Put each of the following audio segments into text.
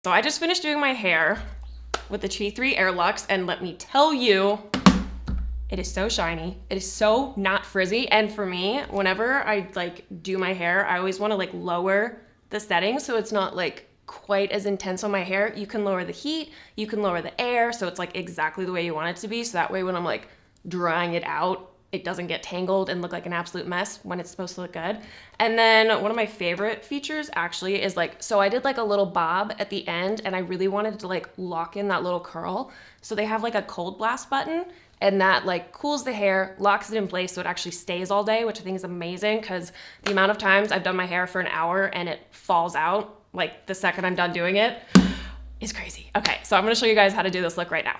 So I just finished doing my hair with the Chi 3 Air Luxe, and let me tell you, it is so shiny. It is so not frizzy. And for me, whenever I like do my hair, I always want to like lower the settings so it's not like quite as intense on my hair. You can lower the heat, you can lower the air, so it's like exactly the way you want it to be. So that way when I'm like drying it out, it doesn't get tangled and look like an absolute mess when it's supposed to look good. And then one of my favorite features actually is like, so I did like a little bob at the end and I really wanted to like lock in that little curl. So they have like a cold blast button and that like cools the hair, locks it in place so it actually stays all day, which I think is amazing because the amount of times I've done my hair for an hour and it falls out like the second I'm done doing it is crazy. Okay, so I'm gonna show you guys how to do this look right now.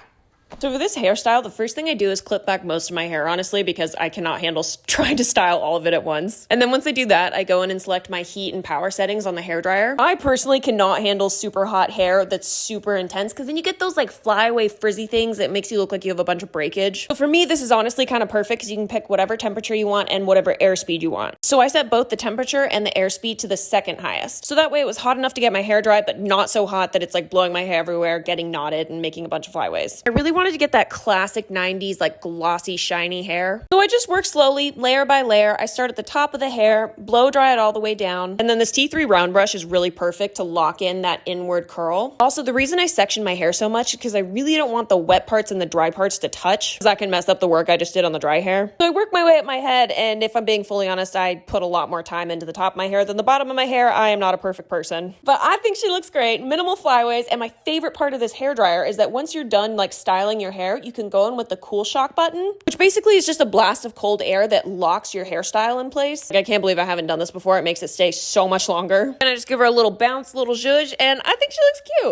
So for this hairstyle, the first thing I do is clip back most of my hair, honestly, because I cannot handle trying to style all of it at once. And then once I do that, I go in and select my heat and power settings on the hairdryer. I personally cannot handle super hot hair that's super intense because then you get those like flyaway frizzy things that makes you look like you have a bunch of breakage. So for me, this is honestly kind of perfect because you can pick whatever temperature you want and whatever airspeed you want. So I set both the temperature and the airspeed to the second highest. So that way it was hot enough to get my hair dry, but not so hot that it's like blowing my hair everywhere, getting knotted and making a bunch of flyaways. I really wanted to get that classic 90s like glossy shiny hair. So I just work slowly, layer by layer. I start at the top of the hair, blow dry it all the way down. And then this T3 round brush is really perfect to lock in that inward curl. Also, the reason I section my hair so much is because I really don't want the wet parts and the dry parts to touch because that can mess up the work I just did on the dry hair. So I work my way up my head, and if I'm being fully honest, I put a lot more time into the top of my hair than the bottom of my hair. I am not a perfect person, but I think she looks great. Minimal flyaways, and my favorite part of this hairdryer is that once you're done like styling your hair, you can go in with the cool shock button, which basically is just a blast of cold air that locks your hairstyle in place. Like, I can't believe I haven't done this before. It makes it stay so much longer. And I just give her a little bounce, little zhuzh, and I think she looks cute.